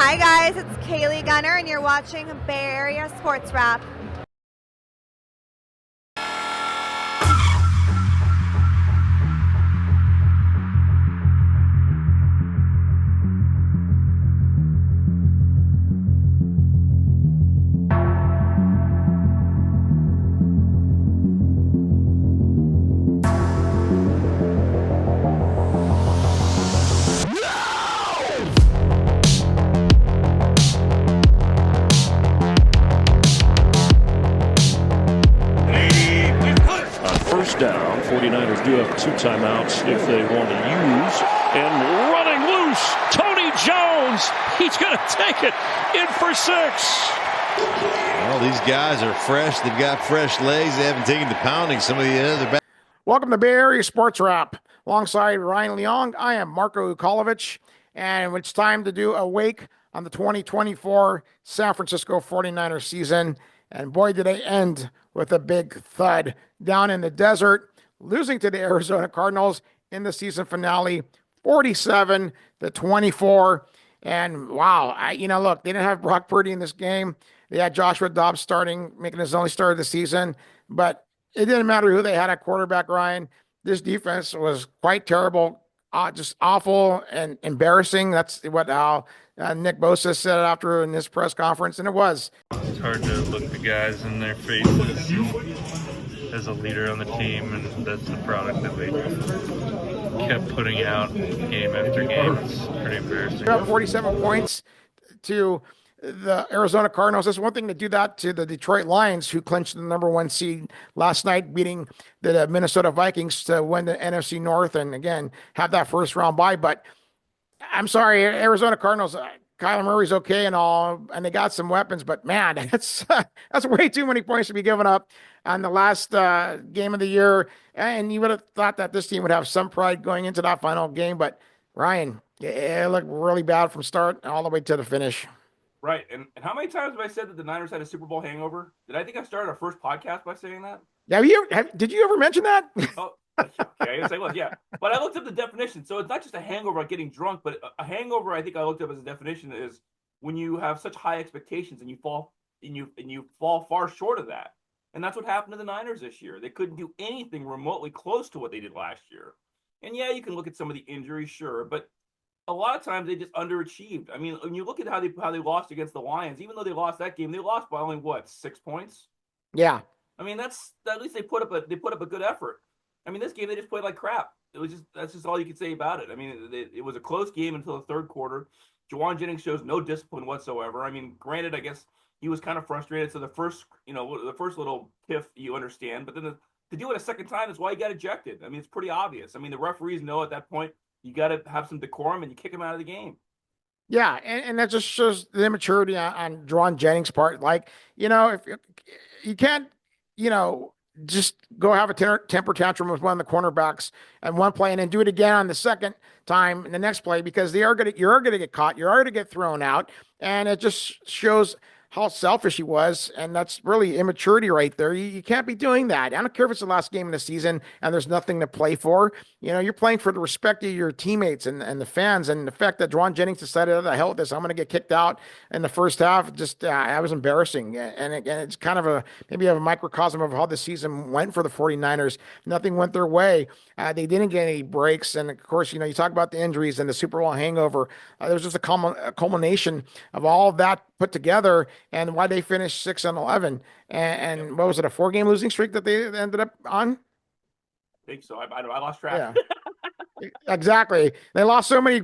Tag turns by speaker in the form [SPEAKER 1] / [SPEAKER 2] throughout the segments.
[SPEAKER 1] Hi guys, it's Kaylee Gunner and you're watching Bay Area Sports Wrap.
[SPEAKER 2] Down. 49ers do have 2 timeouts if they want to use. And running loose, Tony Jones. He's going to take it in for 6.
[SPEAKER 3] Well, these guys are fresh. They've got fresh legs. They haven't taken the pounding. Some of the other back.
[SPEAKER 4] Welcome to Bay Area Sports Wrap. Alongside Ryan Leong, I am Marko Ukalovic. And it's time to do a wake on the 2024 San Francisco 49ers season. And boy, did they end with a big thud down in the desert, losing to the Arizona Cardinals in the season finale, 47-24. And wow, look, they didn't have Brock Purdy in this game. They had Joshua Dobbs starting, making his only start of the season. But it didn't matter who they had at quarterback, Ryan. This defense was quite terrible, just awful and embarrassing. That's what Nick Bosa said after in this press conference, and it was.
[SPEAKER 5] It's hard to look the guys in their faces as a leader on the team, and that's the product that they kept putting out game after game. It's pretty embarrassing.
[SPEAKER 4] About 47 points to the Arizona Cardinals. It's one thing to do that to the Detroit Lions, who clinched the number 1 seed last night, beating the Minnesota Vikings to win the NFC North and, again, have that first round bye. But I'm sorry, Arizona Cardinals, Kyler Murray's okay and all, and they got some weapons, but man, that's way too many points to be given up on the last game of the year. And you would have thought that this team would have some pride going into that final game, but Ryan, it looked really bad from start all the way to the finish.
[SPEAKER 6] Right. And how many times have I said that the Niners had a Super Bowl hangover? Did I think I started our first podcast by saying that?
[SPEAKER 4] Yeah, did you ever mention that?
[SPEAKER 6] Oh, okay. It's like, look, yeah. But I looked up the definition. So it's not just a hangover like getting drunk, but a hangover, I think I looked up as a definition, is when you have such high expectations and you fall far short of that. And that's what happened to the Niners this year. They couldn't do anything remotely close to what they did last year. And yeah, you can look at some of the injuries, sure, but a lot of times they just underachieved. I mean, when you look at how they lost against the Lions, even though they lost that game, they lost by only 6 points?
[SPEAKER 4] Yeah.
[SPEAKER 6] I mean, that's at least they put up a good effort. I mean, this game they just played like crap. That's just all you can say about it. I mean, it was a close game until the third quarter. Juwan Jennings shows no discipline whatsoever. I mean, granted, I guess he was kind of frustrated. So the first little tiff you understand, but then to do it a second time is why he got ejected. I mean, it's pretty obvious. I mean, the referees know at that point you got to have some decorum and you kick him out of the game.
[SPEAKER 4] Yeah, and that just shows the immaturity on Juwan Jennings' part. Like, if you can't, just go have a temper tantrum with one of the cornerbacks and one play and then do it again on the second time in the next play, because you're going to get caught. You're going to get thrown out. And it just shows how selfish he was, and that's really immaturity right there. You can't be doing that. I don't care if it's the last game of the season and there's nothing to play for. You're playing for the respect of your teammates and the fans, and the fact that Juwan Jennings decided, oh, the hell with this, I'm going to get kicked out in the first half, just that was embarrassing. And again, it's kind of maybe a microcosm of how the season went for the 49ers. Nothing went their way. They didn't get any breaks, and of course, you talk about the injuries and the Super Bowl hangover. There was just a culmination of all of that put together, and why they finished 6-11, and what was it, a 4-game losing streak that they ended up on?
[SPEAKER 6] I think so. I lost track.
[SPEAKER 4] Yeah, exactly. They lost so many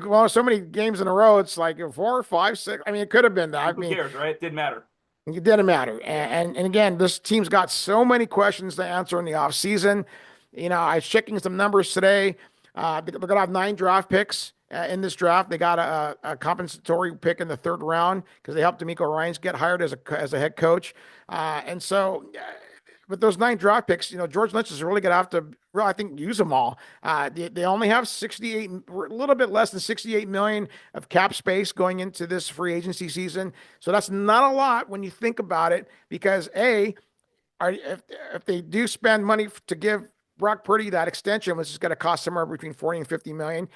[SPEAKER 4] games in a row. It's like 4, 5, 6. I mean, it could have been that.
[SPEAKER 6] Who cares, right? It didn't matter.
[SPEAKER 4] It didn't matter. And again, this team's got so many questions to answer in the offseason. I was checking some numbers today. They're going to have 9 draft picks. In this draft, they got a compensatory pick in the 3rd round because they helped D'Amico Ryans get hired as a head coach. And so with those 9 draft picks, George Lynch is really going to have to, I think, use them all. They only have a little bit less than $68 million of cap space going into this free agency season. So that's not a lot when you think about it, because if they do spend money to give Brock Purdy that extension, which is going to cost somewhere between $40 and $50 million,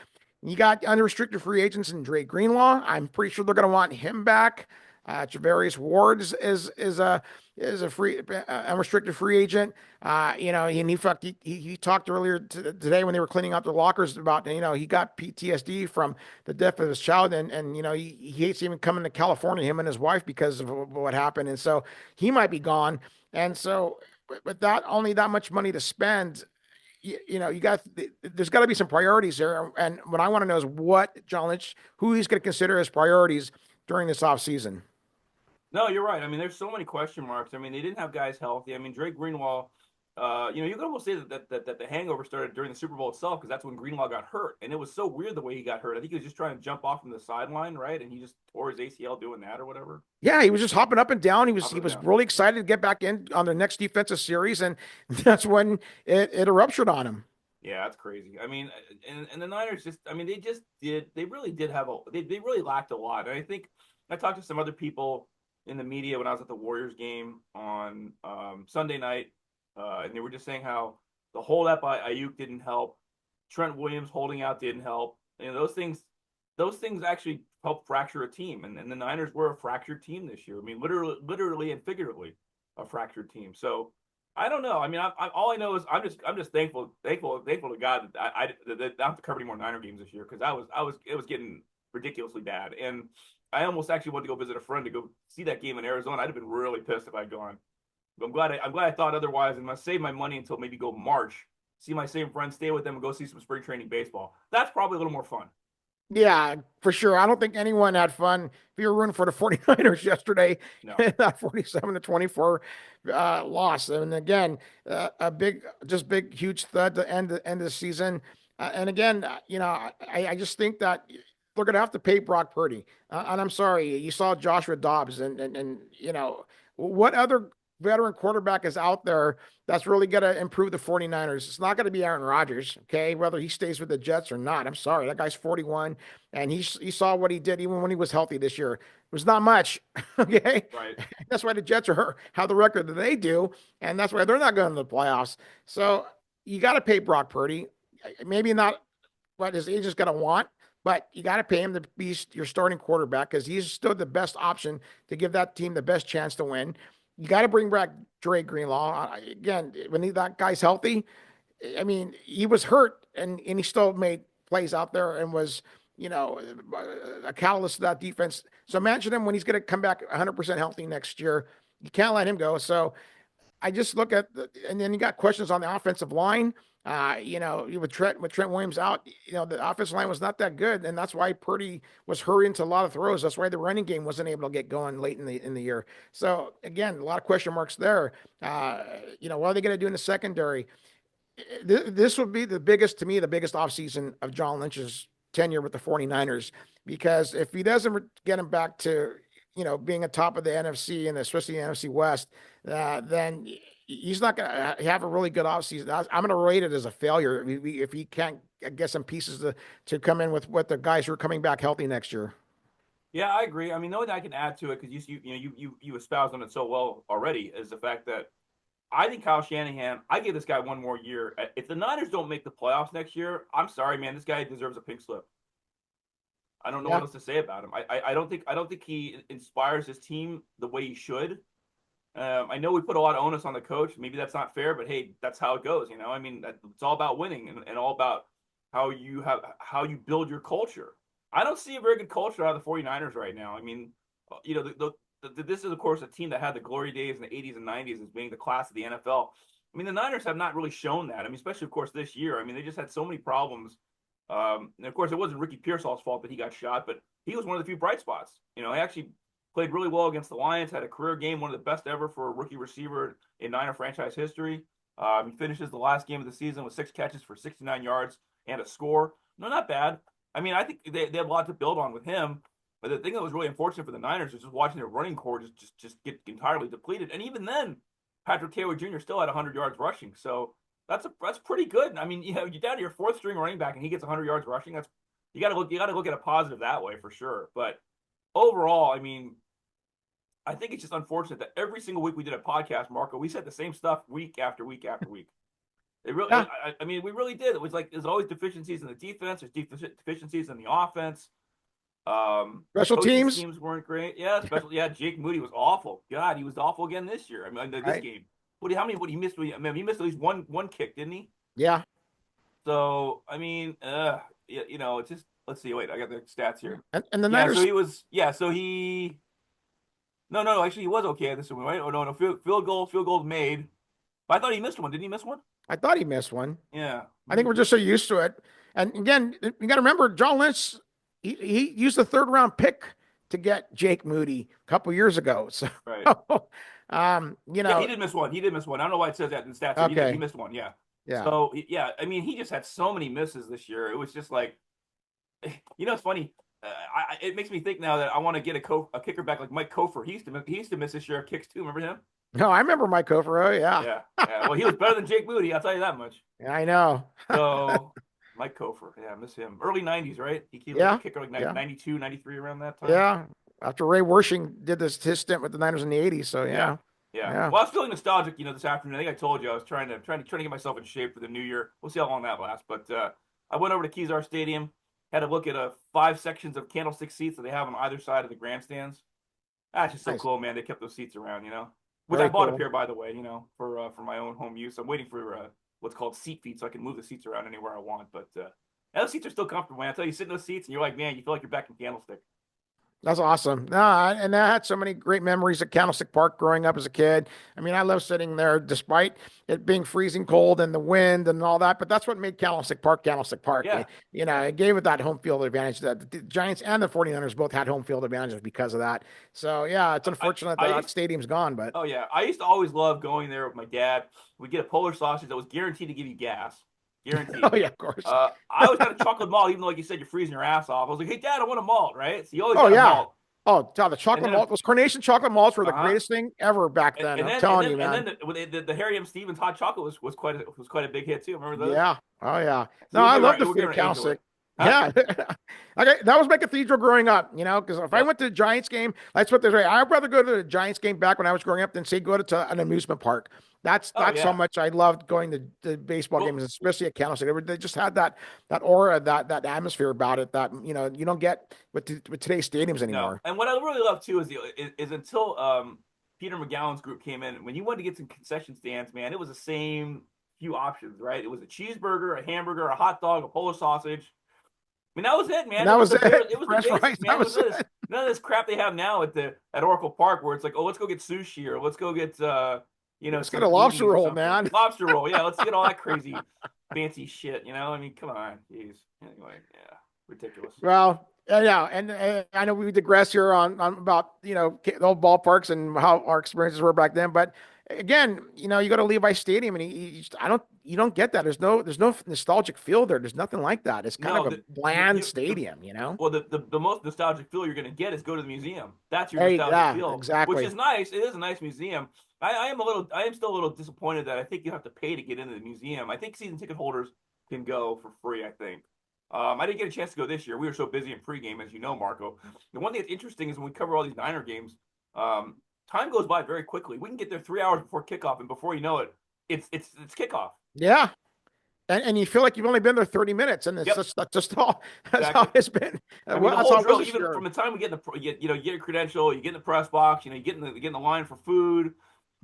[SPEAKER 4] You got unrestricted free agents in Dre Greenlaw. I'm pretty sure they're going to want him back. Javarius Ward is a free unrestricted free agent. He talked earlier today when they were cleaning out the lockers about he got PTSD from the death of his child, and he hates even coming to California, him and his wife, because of what happened, and so he might be gone. And so with that only that much money to spend, there's got to be some priorities there. And what I want to know is what John Lynch, who he's going to consider as priorities during this offseason.
[SPEAKER 6] No, you're right. I mean, there's so many question marks. I mean, they didn't have guys healthy. I mean, Drake Greenlaw, you could almost say that the hangover started during the Super Bowl itself, because that's when Greenlaw got hurt, and it was so weird the way he got hurt. I think he was just trying to jump off from the sideline, right? And he just tore his ACL doing that or whatever.
[SPEAKER 4] Yeah, he was just hopping up and down. He was
[SPEAKER 6] Down.
[SPEAKER 4] really excited to get back in on the next defensive series, and that's when it erupted on him.
[SPEAKER 6] Yeah, that's crazy. I mean, and the Niners they really did have they really lacked a lot. And I think I talked to some other people in the media when I was at the Warriors game on Sunday night, and they were just saying how the holdout by Ayuk didn't help, Trent Williams holding out didn't help. Those things actually help fracture a team, and the Niners were a fractured team this year. I mean, literally and figuratively, a fractured team. So I don't know. I mean, all I know is I'm just thankful to God that I don't have to cover any more Niner games this year, because it was getting ridiculously bad, and I almost actually wanted to go visit a friend to go see that game in Arizona. I'd have been really pissed if I'd gone. But I'm glad I thought otherwise, and I save my money until maybe go March, see my same friends, stay with them, and go see some spring training baseball. That's probably a little more fun.
[SPEAKER 4] Yeah, for sure. I don't think anyone had fun if you were rooting for the 49ers yesterday.
[SPEAKER 6] No.
[SPEAKER 4] That 47-24 loss. And again, a big, huge thud to end the season. And again, I just think that they're going to have to pay Brock Purdy. And I'm sorry, you saw Joshua Dobbs, and what other veteran quarterback is out there that's really going to improve the 49ers? It's not going to be Aaron Rodgers, okay, whether he stays with the Jets or not. I'm sorry. That guy's 41, and he saw what he did even when he was healthy this year. It was not much, okay?
[SPEAKER 6] Right.
[SPEAKER 4] That's why the Jets have the record that they do, and that's why they're not going to the playoffs. So you got to pay Brock Purdy. Maybe not what his agent's going to want, but you got to pay him to be your starting quarterback, because he's still the best option to give that team the best chance to win. You got to bring back Dre Greenlaw. Again, when that guy's healthy, I mean, he was hurt and he still made plays out there and was, a catalyst to that defense. So imagine him when he's going to come back 100% healthy next year. You can't let him go. So I just look at and then you got questions on the offensive line. With Trent Williams out, the offensive line was not that good, and that's why Purdy was hurrying to a lot of throws. That's why the running game wasn't able to get going late in the year. So again, a lot of question marks there. What are they going to do in the secondary? This would be the biggest offseason of John Lynch's tenure with the 49ers, because if he doesn't get him back to being atop of the NFC and especially the NFC West, then he's not going to have a really good offseason. I'm going to rate it as a failure if he can't get some pieces to come in with what the guys who are coming back healthy next year.
[SPEAKER 6] Yeah, I agree. I mean, the only thing I can add to it, because you espoused on it so well already, is the fact that I think Kyle Shanahan, I give this guy one more year. If the Niners don't make the playoffs next year, I'm sorry, man, this guy deserves a pink slip. I don't know what else to say about him. I don't think he inspires his team the way he should. I know we put a lot of onus on the coach. Maybe that's not fair, but hey, that's how it goes. I mean, it's all about winning and all about how you build your culture. I don't see a very good culture out of the 49ers right now. I mean, this is, of course, a team that had the glory days in the 80s and 90s as being the class of the NFL. I mean, the Niners have not really shown that. I mean, especially, of course, this year. I mean, they just had so many problems. And, of course, it wasn't Ricky Pearsall's fault that he got shot, but he was one of the few bright spots. He actually played really well against the Lions, had a career game, one of the best ever for a rookie receiver in Niner franchise history. He finishes the last game of the season with 6 catches for 69 yards and a score. No, not bad. I mean, I think they have a lot to build on with him. But the thing that was really unfortunate for the Niners was just watching their running core just get entirely depleted. And even then, Patrick Taylor Jr. still had 100 yards rushing. So that's pretty good. I mean, you're down to your 4th string running back and he gets 100 yards rushing. You got to look at a positive that way for sure. But overall, I mean, I think it's just unfortunate that every single week we did a podcast, Marko, we said the same stuff week after week after week. It really,
[SPEAKER 4] Yeah.
[SPEAKER 6] I mean, we really did. It was like there's always deficiencies in the defense. There's deficiencies in the offense.
[SPEAKER 4] Special
[SPEAKER 6] Coaching
[SPEAKER 4] teams,
[SPEAKER 6] schemes weren't great. Yeah, especially Jake Moody was awful. God, he was awful again this year. I mean, this
[SPEAKER 4] right?
[SPEAKER 6] game. How many? What he missed? I mean, he missed at least one kick, didn't he?
[SPEAKER 4] Yeah.
[SPEAKER 6] So I mean, it's just let's see. Wait, I got the stats here.
[SPEAKER 4] And the
[SPEAKER 6] Yeah, so
[SPEAKER 4] Niners,
[SPEAKER 6] he was. Yeah, so he. No. Actually, he was okay at this one, right? Oh no, field goal made. But I thought he missed one. Didn't he miss one?
[SPEAKER 4] I thought he missed one.
[SPEAKER 6] Yeah.
[SPEAKER 4] I think we're just so used to it. And again, you got to remember, John Lynch, he used the 3rd-round pick to get Jake Moody a couple years ago. So,
[SPEAKER 6] Right.
[SPEAKER 4] you
[SPEAKER 6] He did miss one. He did miss one. I don't know why it says that in the stats.
[SPEAKER 4] Okay.
[SPEAKER 6] He missed one. Yeah.
[SPEAKER 4] Yeah.
[SPEAKER 6] So yeah, I mean, he just had so many misses this year. It was just like, it's funny. It makes me think now that I want to get a kicker back like Mike Kofor. He used to miss his share of kicks too. Remember him?
[SPEAKER 4] No, I remember Mike Kofor. Yeah.
[SPEAKER 6] Yeah. Well, he was better than Jake Moody. I'll tell you that much.
[SPEAKER 4] Yeah, I know.
[SPEAKER 6] So Mike Kofor. Yeah, I miss him. Early 90s, right? He was
[SPEAKER 4] Yeah.
[SPEAKER 6] a kicker like 92, 93 around that time.
[SPEAKER 4] Yeah. After Ray Wershing did his stint with the Niners in the 80s. So yeah.
[SPEAKER 6] Yeah. Well, I was feeling nostalgic, this afternoon. I think I told you I was trying to get myself in shape for the new year. We'll see how long that lasts. But I went over to Kezar Stadium, had a look at 5 sections of candlestick seats that they have on either side of the grandstands. That's just so
[SPEAKER 4] Nice.
[SPEAKER 6] cool, man. They kept those seats around, Which
[SPEAKER 4] Very
[SPEAKER 6] I bought
[SPEAKER 4] cool.
[SPEAKER 6] a pair, by the way, for my own home use. I'm waiting for what's called seat feet, so I can move the seats around anywhere I want. But those seats are still comfortable, man. I tell you, you sit in those seats and you're like, man, you feel like you're back in Candlestick.
[SPEAKER 4] That's awesome. No, and I had so many great memories at Candlestick Park growing up as a kid. I mean, I love sitting there despite it being freezing cold and the wind and all that, but that's what made Candlestick Park Candlestick Park.
[SPEAKER 6] Yeah.
[SPEAKER 4] It gave it that home field advantage that the Giants and the 49ers both had home field advantages because of that. So, yeah, it's unfortunate that stadium's gone, but.
[SPEAKER 6] Oh, yeah. I used to always love going there with my dad. We'd get a Polish sausage that was guaranteed to give you gas. Guaranteed.
[SPEAKER 4] Oh, yeah, of course.
[SPEAKER 6] I always got a chocolate malt, even though, like you said, you're freezing your ass off. I was like, hey, Dad, I want a malt, right? So you always got a malt.
[SPEAKER 4] Oh, God, the chocolate malt, those carnation chocolate malts were the greatest thing ever back then. I'm telling you, man.
[SPEAKER 6] And then the Harry M. Stevens hot chocolate was quite a big hit too. Remember those?
[SPEAKER 4] Yeah. Oh, yeah.
[SPEAKER 6] So
[SPEAKER 4] No, I love the food at Candlestick. Yeah. Okay, that was my cathedral growing up, because if I went to the Giants game, let's put this right. I'd rather go to the Giants game back when I was growing up than say go to an amusement park. That's how much I loved going to the baseball games, especially at Candlestick. They just had that aura, that atmosphere about it that you don't get with today's stadiums anymore.
[SPEAKER 6] No. And what I really love too is until Peter McGowan's group came in, when you wanted to get some concession stands, man, it was the same few options, right? It was a cheeseburger, a hamburger, a hot dog, a Polish sausage. I mean, that was it, man.
[SPEAKER 4] And that was it.
[SPEAKER 6] It was
[SPEAKER 4] Fresh
[SPEAKER 6] the basics,
[SPEAKER 4] rice,
[SPEAKER 6] man.
[SPEAKER 4] that was it.
[SPEAKER 6] None of this crap they have now at Oracle Park, where it's like, oh, let's go get sushi or let's go get
[SPEAKER 4] let's get a lobster roll, man.
[SPEAKER 6] Lobster roll, yeah. Let's get all that crazy fancy shit. I mean, come on, jeez. Anyway, yeah, ridiculous.
[SPEAKER 4] Well, yeah, and I know we digress here on about the old ballparks and how our experiences were back then, but again, you go to Levi Stadium and you don't get that. There's no nostalgic feel there. There's nothing like that. It's kind of a bland stadium,
[SPEAKER 6] Well, the most nostalgic feel you're going to get is go to the museum. That's your nostalgic feel,
[SPEAKER 4] exactly.
[SPEAKER 6] Which is nice. It is a nice museum. I am still a little disappointed that I think you have to pay to get into the museum. I think season ticket holders can go for free. I think. I didn't get a chance to go this year. We were so busy in pregame, as you know, Marco. The one thing that's interesting is when we cover all these Niner games, time goes by very quickly. We can get there 3 hours before kickoff, and before you know it, it's kickoff.
[SPEAKER 4] Yeah, and you feel like you've only been there 30 minutes, and it's just all. That's how it's been.
[SPEAKER 6] I mean, the whole drill, even from the time we get you get your credential, you get in the press box, you get in the line for food.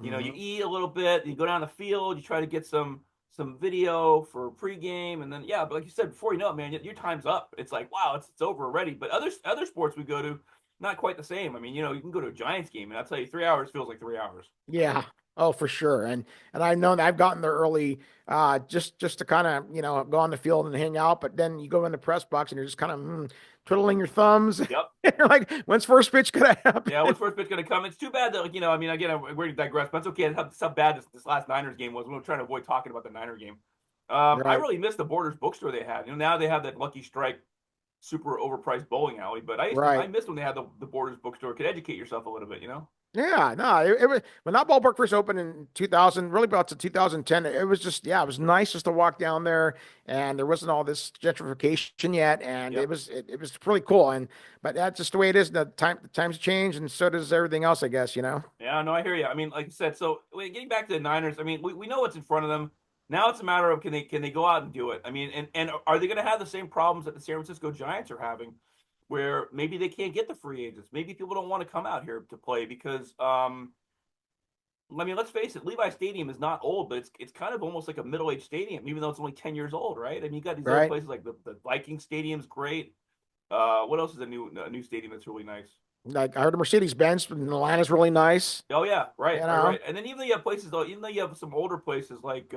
[SPEAKER 6] You eat a little bit, you go down the field, you try to get some video for pregame, and then but like you said, before you know it, man, your time's up. It's like, wow, it's over already. But other sports we go to, not quite the same. I mean, you can go to a Giants game, and I'll tell you, 3 hours feels like 3 hours.
[SPEAKER 4] Yeah. Oh, for sure. And I've known that I've gotten there early, just to kind of, go on the field and hang out. But then you go in the press box and you're just kind of twiddling your thumbs.
[SPEAKER 6] Yep.
[SPEAKER 4] You're like, when's first pitch going to happen?
[SPEAKER 6] Yeah, when's first pitch going to come? It's too bad that, I mean, again, we're going to digress, but it's okay. That's how bad this last Niners game was. We're trying to avoid talking about the Niner game. Right. I really missed the Borders bookstore they had. Now they have that Lucky Strike super overpriced bowling alley, but I missed when they had the Borders bookstore. Could educate yourself a little bit,
[SPEAKER 4] Yeah, no, it was when that ballpark first opened in 2000, really about to 2010. It was just, it was nice just to walk down there, and there wasn't all this gentrification yet, and it was really cool. But that's just the way it is. The times change, and so does everything else, I guess.
[SPEAKER 6] Yeah, no, I hear you. I mean, like I said, so getting back to the Niners, I mean, we know what's in front of them. Now it's a matter of can they go out and do it? I mean, and are they going to have the same problems that the San Francisco Giants are having, where maybe they can't get the free agents, maybe people don't want to come out here to play because I mean, let's face it, Levi Stadium is not old, but it's kind of almost like a middle-aged stadium, even though it's only 10 years old, right? I mean, you got these other
[SPEAKER 4] Right.
[SPEAKER 6] places like the Viking Stadium's great. What else is a new stadium that's really nice?
[SPEAKER 4] Like I heard the Mercedes-Benz in Atlanta's really nice.
[SPEAKER 6] Oh yeah,
[SPEAKER 4] You
[SPEAKER 6] right, right,
[SPEAKER 4] know,
[SPEAKER 6] right. And then even though you have places though, even though you have some older places like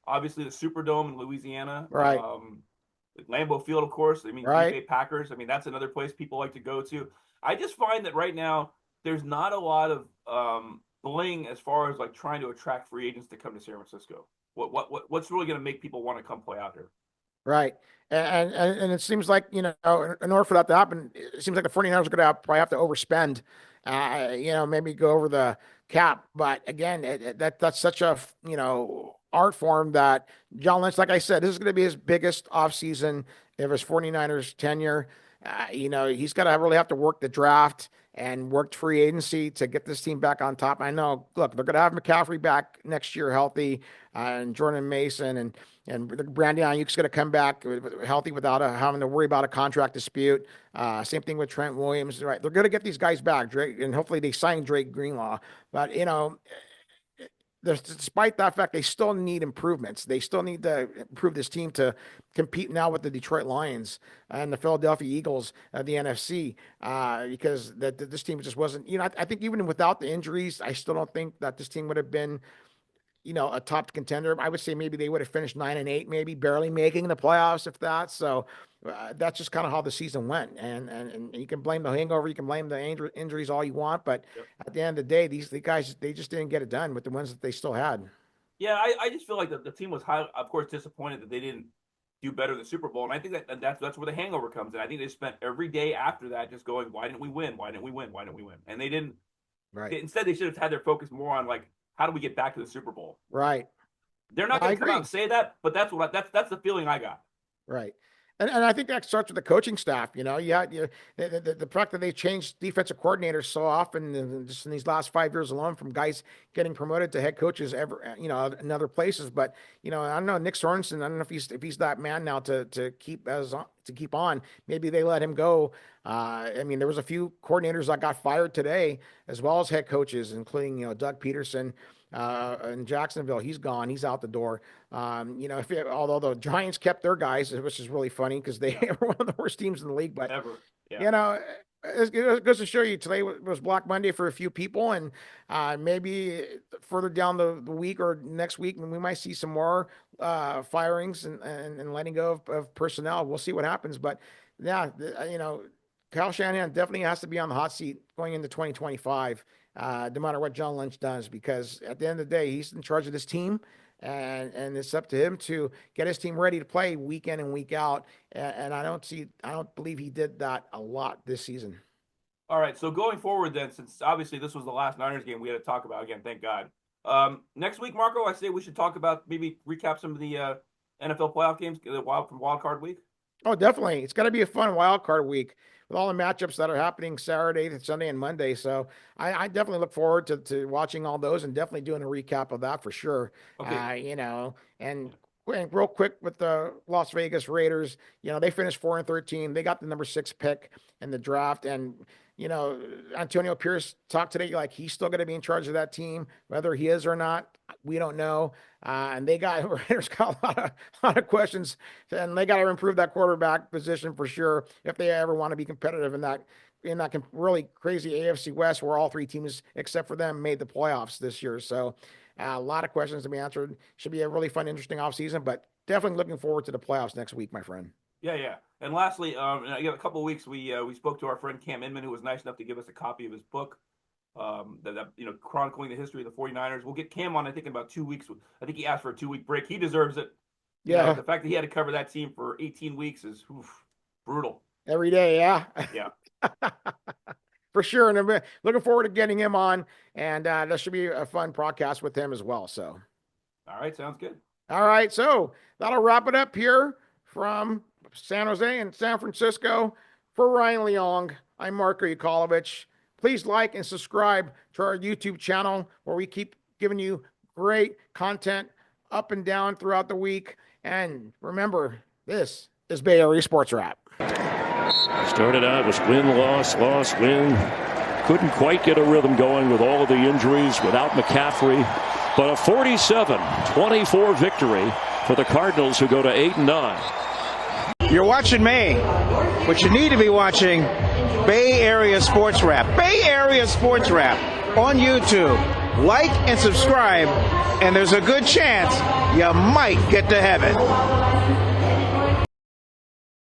[SPEAKER 6] obviously the Superdome in Louisiana,
[SPEAKER 4] right,
[SPEAKER 6] Lambeau Field, of course. I mean, Green
[SPEAKER 4] right.
[SPEAKER 6] Bay Packers. I mean, that's another place people like to go to. I just find that right now there's not a lot of bling as far as like trying to attract free agents to come to San Francisco. What's really going to make people want to come play out here?
[SPEAKER 4] Right. And it seems like, in order for that to happen, it seems like the 49ers are going to probably have to overspend, maybe go over the cap. But again, that's such a, art form that John Lynch, like I said, this is going to be his biggest offseason of his 49ers tenure. He's got to really have to work the draft and worked free agency to get this team back on top. I know, look, they're going to have McCaffrey back next year healthy, and Jordan Mason and Brandon Ayuk's going to come back healthy without having to worry about a contract dispute. Same thing with Trent Williams, right? They're going to get these guys back, Drake, and hopefully they sign Drake Greenlaw. But despite that fact, they still need improvements. They still need to improve this team to compete now with the Detroit Lions and the Philadelphia Eagles of the NFC, because this team just wasn't. I think even without the injuries, I still don't think that this team would have been, a top contender. I would say maybe they would have finished 9-8, maybe barely making the playoffs, if that. So that's just kind of how the season went. And you can blame the hangover, you can blame the injuries all you want, but
[SPEAKER 6] Yep.
[SPEAKER 4] at the end of the day, the guys, they just didn't get it done with the ones that they still had.
[SPEAKER 6] Yeah, I just feel like the team was high, of course, disappointed that they didn't do better in the Super Bowl, and I think that's where the hangover comes in. I think they spent every day after that just going, "Why didn't we win? Why didn't we win? Why didn't we win?" And they didn't.
[SPEAKER 4] Right.
[SPEAKER 6] Instead, they should have had their focus more on like, how do we get back to the Super Bowl?
[SPEAKER 4] Right.
[SPEAKER 6] They're not
[SPEAKER 4] I
[SPEAKER 6] going to come out
[SPEAKER 4] agree.
[SPEAKER 6] and say that, but that's the feeling I got.
[SPEAKER 4] Right. And I think that starts with the coaching staff. The fact that they changed defensive coordinators so often, just in these last 5 years alone, from guys getting promoted to head coaches in other places. But I don't know, Nick Sorensen. I don't know if he's that man now to keep on. Maybe they let him go. I mean, there was a few coordinators that got fired today, as well as head coaches, including Doug Peterson. In Jacksonville, he's gone. He's out the door. Although the Giants kept their guys, which is really funny because they were one of the worst teams in the league. But
[SPEAKER 6] Ever. Yeah.
[SPEAKER 4] it goes to show you today was Black Monday for a few people, and maybe further down the week or next week, we might see some more firings and letting go of personnel. We'll see what happens, but yeah, Kyle Shanahan definitely has to be on the hot seat going into 2025, no matter what John Lynch does, because at the end of the day, he's in charge of this team, and it's up to him to get his team ready to play week in and week out. And I don't believe he did that a lot this season.
[SPEAKER 6] All right. So going forward, then, since obviously this was the last Niners game we had to talk about again, thank God. Next week, Marco, I say we should talk about maybe recap some of the NFL playoff games from Wild Card Week.
[SPEAKER 4] Oh, definitely. It's got to be a fun wild card week with all the matchups that are happening Saturday, Sunday, and Monday. So I definitely look forward to watching all those and definitely doing a recap of that for sure.
[SPEAKER 6] Okay.
[SPEAKER 4] And real quick with the Las Vegas Raiders, they finished 4-13. They got the number 6 pick in the draft. And, Antonio Pierce talked today, like he's still going to be in charge of that team, whether he is or not. We don't know. And Raiders got a lot of questions, and they got to improve that quarterback position for sure if they ever want to be competitive in that really crazy AFC West, where all 3 teams except for them made the playoffs this year. So a lot of questions to be answered. Should be a really fun, interesting offseason, but definitely looking forward to the playoffs next week, my friend.
[SPEAKER 6] Yeah, yeah. And lastly, a couple of weeks we spoke to our friend Cam Inman, who was nice enough to give us a copy of his book, chronicling the history of the 49ers. We'll get Cam on, I think, in about 2 weeks. I think he asked for a 2-week break. He deserves it.
[SPEAKER 4] Yeah.
[SPEAKER 6] The fact that he had to cover that team for 18 weeks is brutal.
[SPEAKER 4] Every day, yeah.
[SPEAKER 6] Yeah.
[SPEAKER 4] For sure. And I'm looking forward to getting him on, and that should be a fun podcast with him as well. So,
[SPEAKER 6] all right, sounds good.
[SPEAKER 4] All right, so that'll wrap it up here from San Jose and San Francisco. For Ryan Leong, I'm Marko Ukalovic. Please like and subscribe to our YouTube channel, where we keep giving you great content up and down throughout the week. And remember, this is Bay Area Sports Wrap.
[SPEAKER 2] Started out was win, loss, win. Couldn't quite get a rhythm going with all of the injuries without McCaffrey. But a 47-24 victory for the Cardinals, who go to 8-9.
[SPEAKER 7] You're watching me, but you need to be watching Bay Area Sports Wrap. Bay Area Sports Wrap on YouTube. Like and subscribe, and there's a good chance you might get to heaven.